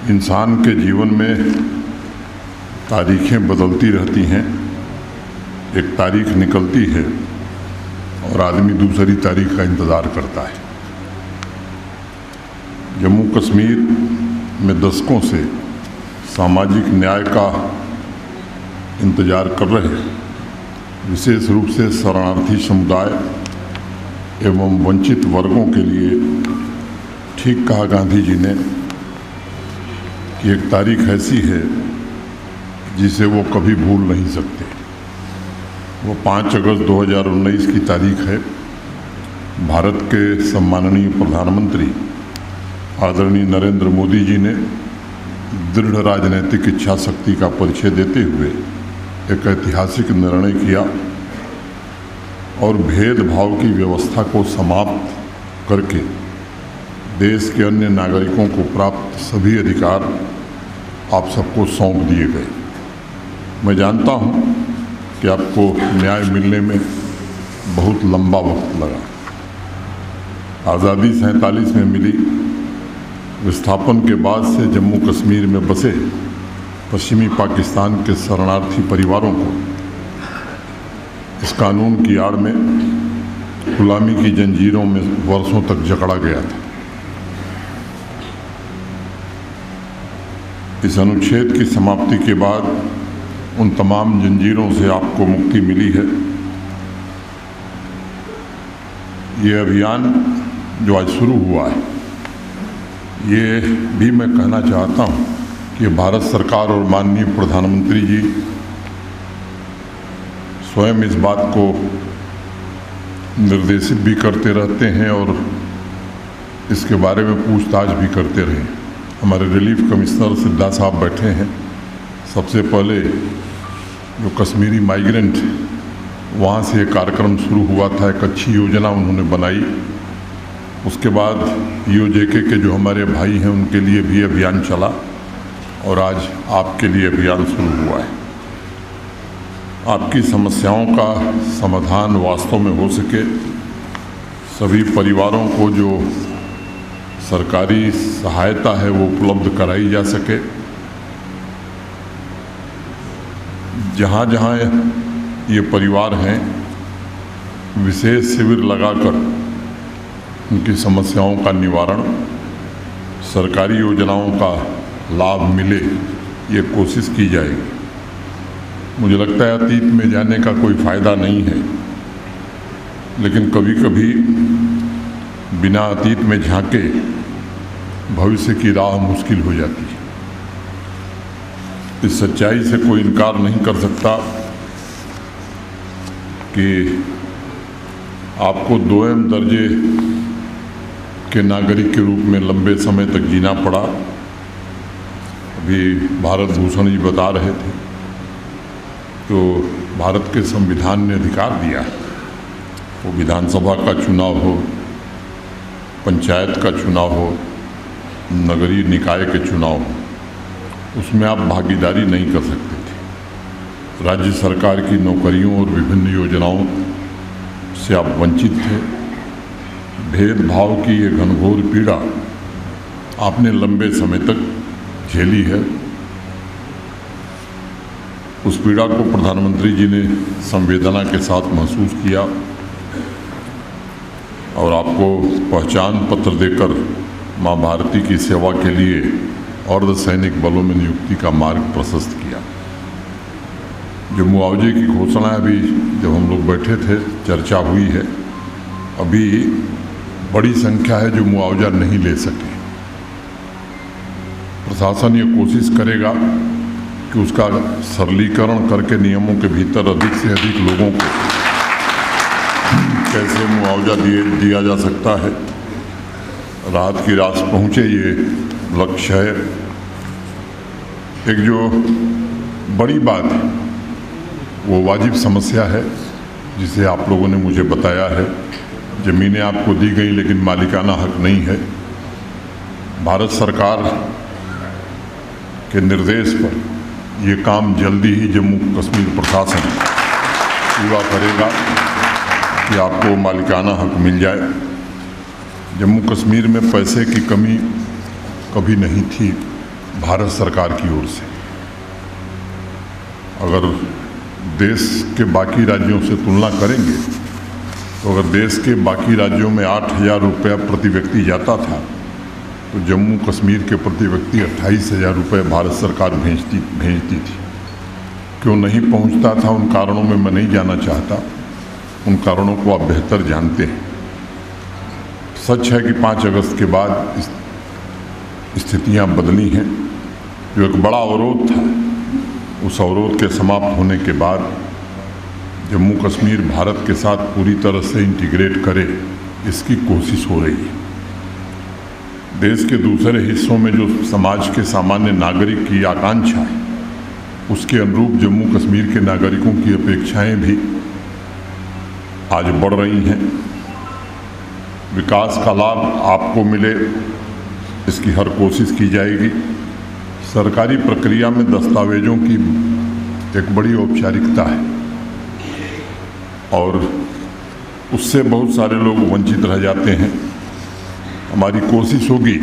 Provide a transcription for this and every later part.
इंसान के जीवन में तारीखें बदलती रहती हैं। एक तारीख निकलती है और आदमी दूसरी तारीख का इंतज़ार करता है। जम्मू कश्मीर में दशकों से सामाजिक न्याय का इंतज़ार कर रहे विशेष रूप से शरणार्थी समुदाय एवं वंचित वर्गों के लिए ठीक कहा गांधी जी ने कि एक तारीख ऐसी है जिसे वो कभी भूल नहीं सकते। वो 5 अगस्त 2019 की तारीख है। भारत के सम्माननीय प्रधानमंत्री आदरणीय नरेंद्र मोदी जी ने दृढ़ राजनीतिक इच्छा शक्ति का परिचय देते हुए एक ऐतिहासिक निर्णय किया और भेदभाव की व्यवस्था को समाप्त करके देश के अन्य नागरिकों को प्राप्त सभी अधिकार आप सबको सौंप दिए गए। मैं जानता हूं कि आपको न्याय मिलने में बहुत लंबा वक्त लगा। आज़ादी 47 में मिली। विस्थापन के बाद से जम्मू कश्मीर में बसे पश्चिमी पाकिस्तान के शरणार्थी परिवारों को इस कानून की आड़ में गुलामी की जंजीरों में वर्षों तक जकड़ा गया था। इस अनुच्छेद की समाप्ति के बाद उन तमाम जंजीरों से आपको मुक्ति मिली है। ये अभियान जो आज शुरू हुआ है, ये भी मैं कहना चाहता हूँ कि भारत सरकार और माननीय प्रधानमंत्री जी स्वयं इस बात को निर्देशित भी करते रहते हैं और इसके बारे में पूछताछ भी करते रहे। हमारे रिलीफ कमिश्नर सिद्धा साहब बैठे हैं। सबसे पहले जो कश्मीरी माइग्रेंट वहाँ से एक कार्यक्रम शुरू हुआ था, एक अच्छी योजना उन्होंने बनाई। उसके बाद ईओजेके के जो हमारे भाई हैं उनके लिए भी अभियान चला और आज आपके लिए अभियान शुरू हुआ है। आपकी समस्याओं का समाधान वास्तव में हो सके, सभी परिवारों को जो सरकारी सहायता है वो उपलब्ध कराई जा सके। जहाँ जहाँ ये परिवार हैं, विशेष शिविर लगाकर उनकी समस्याओं का निवारण, सरकारी योजनाओं का लाभ मिले, ये कोशिश की जाएगी। मुझे लगता है अतीत में जाने का कोई फ़ायदा नहीं है, लेकिन कभी कभी बिना अतीत में झांके भविष्य की राह मुश्किल हो जाती है। इस सच्चाई से कोई इनकार नहीं कर सकता कि आपको दोयम दर्जे के नागरिक के रूप में लंबे समय तक जीना पड़ा। अभी भारत भूषण जी बता रहे थे तो भारत के संविधान ने अधिकार दिया है, वो विधानसभा का चुनाव हो, पंचायत का चुनाव हो, नगरीय निकाय के चुनाव हो, उसमें आप भागीदारी नहीं कर सकते थे। राज्य सरकार की नौकरियों और विभिन्न योजनाओं से आप वंचित थे। भेदभाव की ये घनघोर पीड़ा आपने लंबे समय तक झेली है। उस पीड़ा को प्रधानमंत्री जी ने संवेदना के साथ महसूस किया और आपको पहचान पत्र देकर माँ भारती की सेवा के लिए अर्धसैनिक बलों में नियुक्ति का मार्ग प्रशस्त किया। जो मुआवजे की घोषणा अभी जब हम लोग बैठे थे चर्चा हुई है, अभी बड़ी संख्या है जो मुआवजा नहीं ले सके। प्रशासन ये कोशिश करेगा कि उसका सरलीकरण करके नियमों के भीतर अधिक से अधिक लोगों को कैसे मुआवजा दिया जा सकता है, राहत की राशि पहुँचे, ये लक्ष्य है। एक जो बड़ी बात है वो वाजिब समस्या है जिसे आप लोगों ने मुझे बताया है। ज़मीनें आपको दी गई लेकिन मालिकाना हक नहीं है। भारत सरकार के निर्देश पर ये काम जल्दी ही जम्मू कश्मीर प्रशासन पूरा करेगा कि आपको मालिकाना हक मिल जाए। जम्मू कश्मीर में पैसे की कमी कभी नहीं थी। भारत सरकार की ओर से। अगर देश के बाकी राज्यों से तुलना करेंगे तो अगर देश के बाकी राज्यों में 8,000 रुपया प्रति व्यक्ति जाता था तो जम्मू कश्मीर के प्रति व्यक्ति 28,000 रुपये भारत सरकार भेजती थी। क्यों नहीं पहुंचता था, उन कारणों में मैं नहीं जाना चाहता, उन कारणों को आप बेहतर जानते हैं। सच है कि 5 अगस्त के बाद स्थितियां बदली हैं। जो एक बड़ा अवरोध था, उस अवरोध के समाप्त होने के बाद जम्मू कश्मीर भारत के साथ पूरी तरह से इंटीग्रेट करे, इसकी कोशिश हो रही है। देश के दूसरे हिस्सों में जो समाज के सामान्य नागरिक की आकांक्षा है, उसके अनुरूप जम्मू कश्मीर के नागरिकों की अपेक्षाएं भी आज बढ़ रही हैं। विकास का लाभ आपको मिले, इसकी हर कोशिश की जाएगी। सरकारी प्रक्रिया में दस्तावेजों की एक बड़ी औपचारिकता है और उससे बहुत सारे लोग वंचित रह जाते हैं। हमारी कोशिश होगी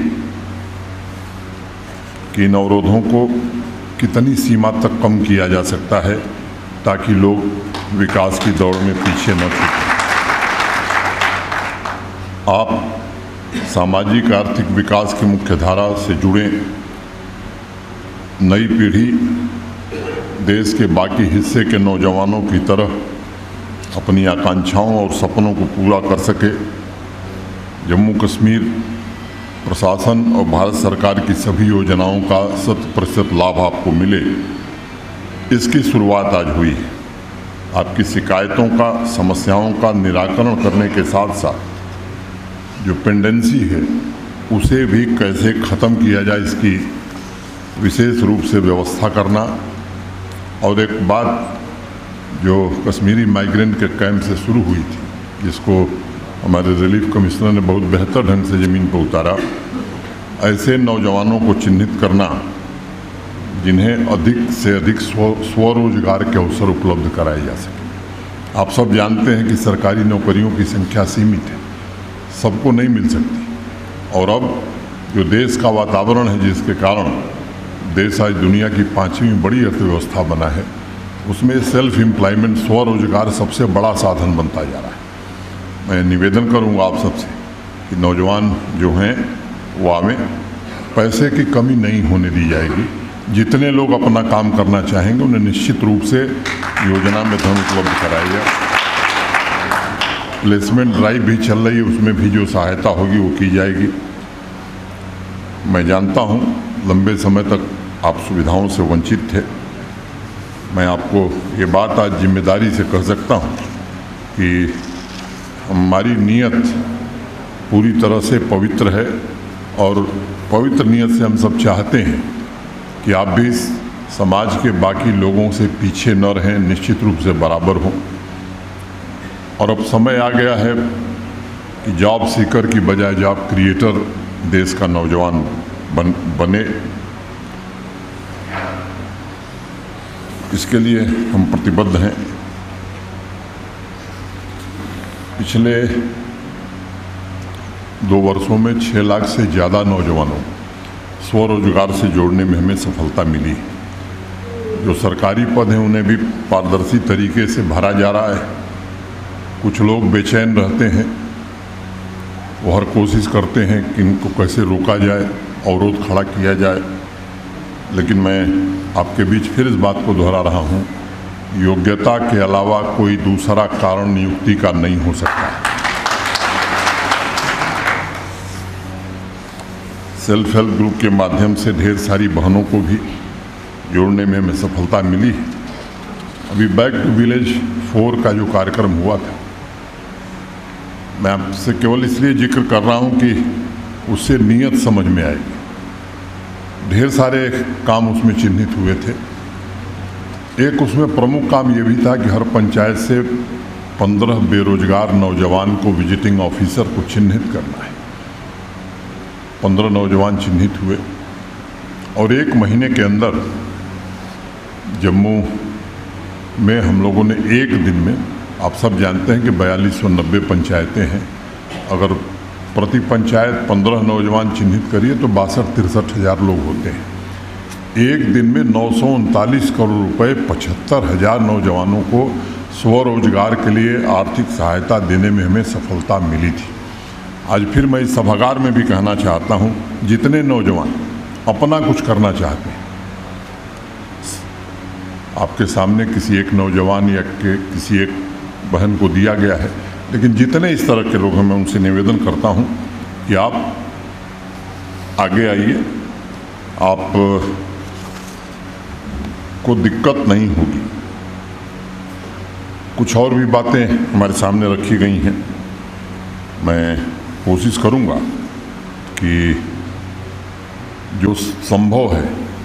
कि इन अवरोधों को कितनी सीमा तक कम किया जा सकता है ताकि लोग विकास की दौड़ में पीछे न छूटें। आप सामाजिक आर्थिक विकास की मुख्यधारा से जुड़े, नई पीढ़ी देश के बाकी हिस्से के नौजवानों की तरह अपनी आकांक्षाओं और सपनों को पूरा कर सके। जम्मू कश्मीर प्रशासन और भारत सरकार की सभी योजनाओं का 100% लाभ आपको मिले, इसकी शुरुआत आज हुई है। आपकी शिकायतों का, समस्याओं का निराकरण करने के साथ साथ जो पेंडेंसी है उसे भी कैसे ख़त्म किया जाए, इसकी विशेष रूप से व्यवस्था करना। और एक बात जो कश्मीरी माइग्रेंट के कैंप से शुरू हुई थी, जिसको हमारे रिलीफ कमिश्नर ने बहुत बेहतर ढंग से ज़मीन पर उतारा, ऐसे नौजवानों को चिन्हित करना जिन्हें अधिक से अधिक स्वरोजगार के अवसर उपलब्ध कराए जा सके। आप सब जानते हैं कि सरकारी नौकरियों की संख्या सीमित है, सबको नहीं मिल सकती। और अब जो देश का वातावरण है, जिसके कारण देश आज दुनिया की 5वीं बड़ी अर्थव्यवस्था बना है, उसमें सेल्फ एम्प्लॉयमेंट, स्वरोजगार सबसे बड़ा साधन बनता जा रहा है। मैं निवेदन करूंगा आप सबसे कि नौजवान जो हैं वो आवें, पैसे की कमी नहीं होने दी जाएगी। जितने लोग अपना काम करना चाहेंगे उन्हें निश्चित रूप से योजना में धन उपलब्ध कराएगा। प्लेसमेंट ड्राइव भी चल रही है, उसमें भी जो सहायता होगी वो की जाएगी। मैं जानता हूँ लंबे समय तक आप सुविधाओं से वंचित थे। मैं आपको ये बात आज जिम्मेदारी से कह सकता हूँ कि हमारी नीयत पूरी तरह से पवित्र है और पवित्र नीयत से हम सब चाहते हैं कि आप भी समाज के बाकी लोगों से पीछे न रहें, निश्चित रूप से बराबर हों। और अब समय आ गया है कि जॉब सीकर की बजाय जॉब क्रिएटर देश का नौजवान बने। इसके लिए हम प्रतिबद्ध हैं। पिछले 2 वर्षों में 6 लाख से ज़्यादा नौजवानों स्वरोजगार से जोड़ने में हमें सफलता मिली। जो सरकारी पद हैं उन्हें भी पारदर्शी तरीके से भरा जा रहा है। कुछ लोग बेचैन रहते हैं, वो हर कोशिश करते हैं कि इनको कैसे रोका जाए, अवरोध खड़ा किया जाए। लेकिन मैं आपके बीच फिर इस बात को दोहरा रहा हूँ, योग्यता के अलावा कोई दूसरा कारण नियुक्ति का नहीं हो सकता। सेल्फ हेल्प ग्रुप के माध्यम से ढेर सारी बहनों को भी जोड़ने में हमें सफलता मिली। अभी बैक टू विलेज 4 का जो कार्यक्रम हुआ था, मैं आपसे केवल इसलिए जिक्र कर रहा हूँ कि उससे नीयत समझ में आएगी। ढेर सारे काम उसमें चिन्हित हुए थे। एक उसमें प्रमुख काम ये भी था कि हर पंचायत से 15 बेरोजगार नौजवान को विजिटिंग ऑफिसर को चिन्हित करना है। 15 नौजवान चिन्हित हुए और 1 महीने के अंदर जम्मू में हम लोगों ने 1 दिन में, आप सब जानते हैं कि 4290 पंचायतें हैं, अगर प्रति पंचायत 15 नौजवान चिन्हित करिए तो 62-63 हज़ार लोग होते हैं। एक दिन में 939 करोड़ रुपए 75,000 नौजवानों को स्वरोजगार के लिए आर्थिक सहायता देने में हमें सफलता मिली थी। आज फिर मैं इस सभागार में भी कहना चाहता हूं, जितने नौजवान अपना कुछ करना चाहते हैं, आपके सामने किसी एक नौजवान या किसी एक बहन को दिया गया है, लेकिन जितने इस तरह के लोग हैं, मैं उनसे निवेदन करता हूं कि आप आगे आइए, आप को दिक्कत नहीं होगी। कुछ और भी बातें हमारे सामने रखी गई हैं। मैं कोशिश करूंगा कि जो संभव है,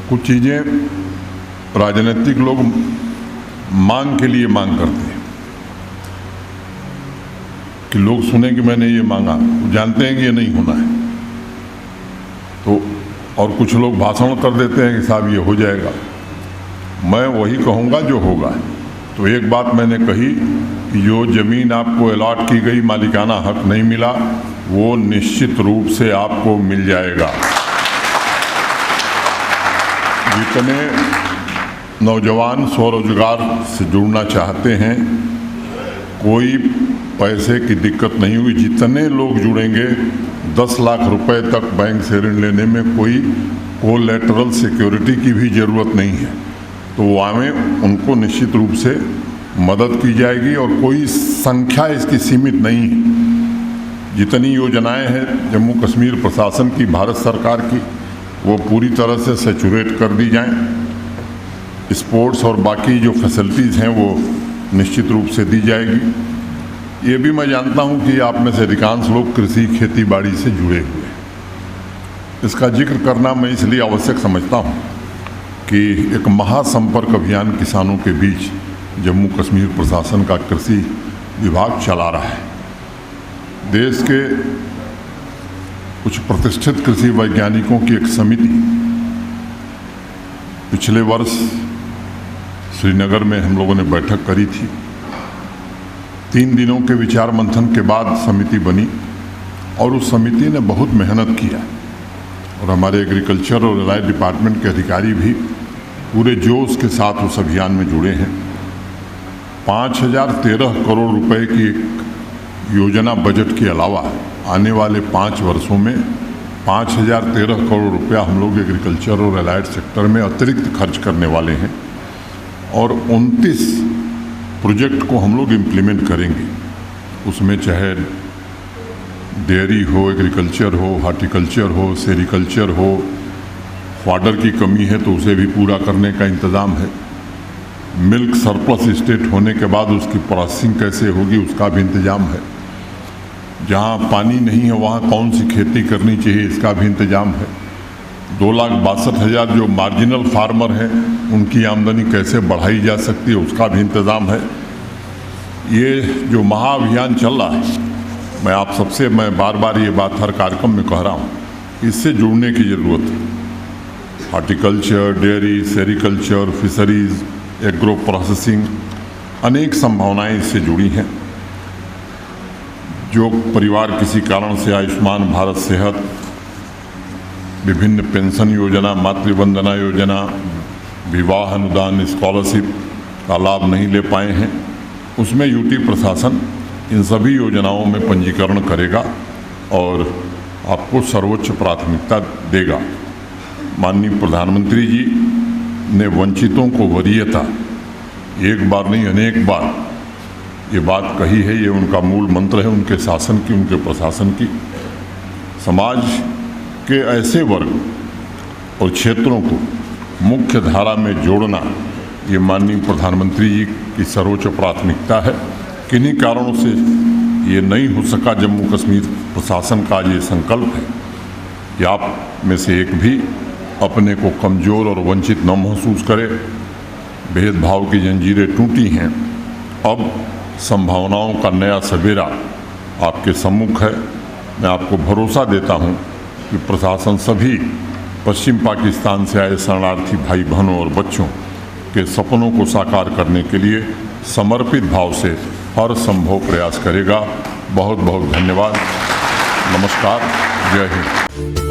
कुछ चीज़ें राजनीतिक लोग मांग के लिए मांग करते हैं कि लोग सुने कि मैंने ये मांगा, वो जानते हैं कि ये नहीं होना है, तो और कुछ लोग भाषण कर देते हैं कि साहब ये हो जाएगा। मैं वही कहूँगा जो होगा। तो एक बात मैंने कही कि जो ज़मीन आपको अलॉट की गई, मालिकाना हक नहीं मिला, वो निश्चित रूप से आपको मिल जाएगा। जितने नौजवान स्वरोजगार से जुड़ना चाहते हैं, कोई पैसे की दिक्कत नहीं हुई। जितने लोग जुड़ेंगे, 10 लाख रुपए तक बैंक से ऋण लेने में कोई कोलैटरल सिक्योरिटी की भी ज़रूरत नहीं है। तो वहाँ में उनको निश्चित रूप से मदद की जाएगी और कोई संख्या इसकी सीमित नहीं है। जितनी योजनाएं हैं जम्मू कश्मीर प्रशासन की, भारत सरकार की, वो पूरी तरह से सैचुरेट कर दी जाएं। स्पोर्ट्स और बाकी जो फैसिलिटीज़ हैं वो निश्चित रूप से दी जाएगी। ये भी मैं जानता हूँ कि आप में से अधिकांश लोग कृषि खेती बाड़ी से जुड़े हुए हैं। इसका जिक्र करना मैं इसलिए आवश्यक समझता हूँ कि एक महासंपर्क अभियान किसानों के बीच जम्मू कश्मीर प्रशासन का कृषि विभाग चला रहा है। देश के कुछ प्रतिष्ठित कृषि वैज्ञानिकों की एक समिति पिछले वर्ष श्रीनगर में हम लोगों ने बैठक करी थी। 3 दिनों के विचार मंथन के बाद समिति बनी और उस समिति ने बहुत मेहनत किया और हमारे एग्रीकल्चर और एलाइड डिपार्टमेंट के अधिकारी भी पूरे जोश के साथ उस अभियान में जुड़े हैं। 5,013 करोड़ रुपए की एक योजना बजट के अलावा आने वाले 5 वर्षों में 5,013 करोड़ रुपया हम लोग एग्रीकल्चर और एलाइड सेक्टर में अतिरिक्त खर्च करने वाले हैं और 29 प्रोजेक्ट को हम लोग इम्प्लीमेंट करेंगे। उसमें चाहे डेयरी हो, एग्रीकल्चर हो, हार्टिकल्चर हो, सेरिकल्चर हो, वाटर की कमी है तो उसे भी पूरा करने का इंतज़ाम है। मिल्क सरप्लस स्टेट होने के बाद उसकी प्रोसेसिंग कैसे होगी उसका भी इंतज़ाम है। जहाँ पानी नहीं है वहाँ कौन सी खेती करनी चाहिए इसका भी इंतज़ाम है। 2,62,000 जो मार्जिनल फार्मर हैं उनकी आमदनी कैसे बढ़ाई जा सकती है उसका भी इंतज़ाम है। ये जो महाअभियान चल रहा है, मैं बार बार ये बात हर कार्यक्रम में कह रहा हूँ, इससे जुड़ने की ज़रूरत है। Horticulture, dairy, sericulture, fisheries, agro processing, अनेक संभावनाएं इससे जुड़ी हैं। जो परिवार किसी कारण से आयुष्मान भारत सेहत, विभिन्न पेंशन योजना, मातृवंदना योजना, विवाह अनुदान, स्कॉलरशिप का लाभ नहीं ले पाए हैं, उसमें यूटी प्रशासन इन सभी योजनाओं में पंजीकरण करेगा और आपको सर्वोच्च प्राथमिकता देगा। माननीय प्रधानमंत्री जी ने वंचितों को वरीयता एक बार नहीं अनेक बार ये बात कही है। ये उनका मूल मंत्र है उनके शासन की, उनके प्रशासन की। समाज के ऐसे वर्ग और क्षेत्रों को मुख्य धारा में जोड़ना ये माननीय प्रधानमंत्री जी की सर्वोच्च प्राथमिकता है। किन्हीं कारणों से ये नहीं हो सका। जम्मू कश्मीर प्रशासन का ये संकल्प है कि आप में से एक भी अपने को कमज़ोर और वंचित न महसूस करे। भेदभाव की जंजीरें टूटी हैं, अब संभावनाओं का नया सवेरा आपके सम्मुख है। मैं आपको भरोसा देता हूं कि प्रशासन सभी पश्चिम पाकिस्तान से आए शरणार्थी भाई बहनों और बच्चों के सपनों को साकार करने के लिए समर्पित भाव से हर संभव प्रयास करेगा। बहुत बहुत धन्यवाद। नमस्कार। जय हिंद।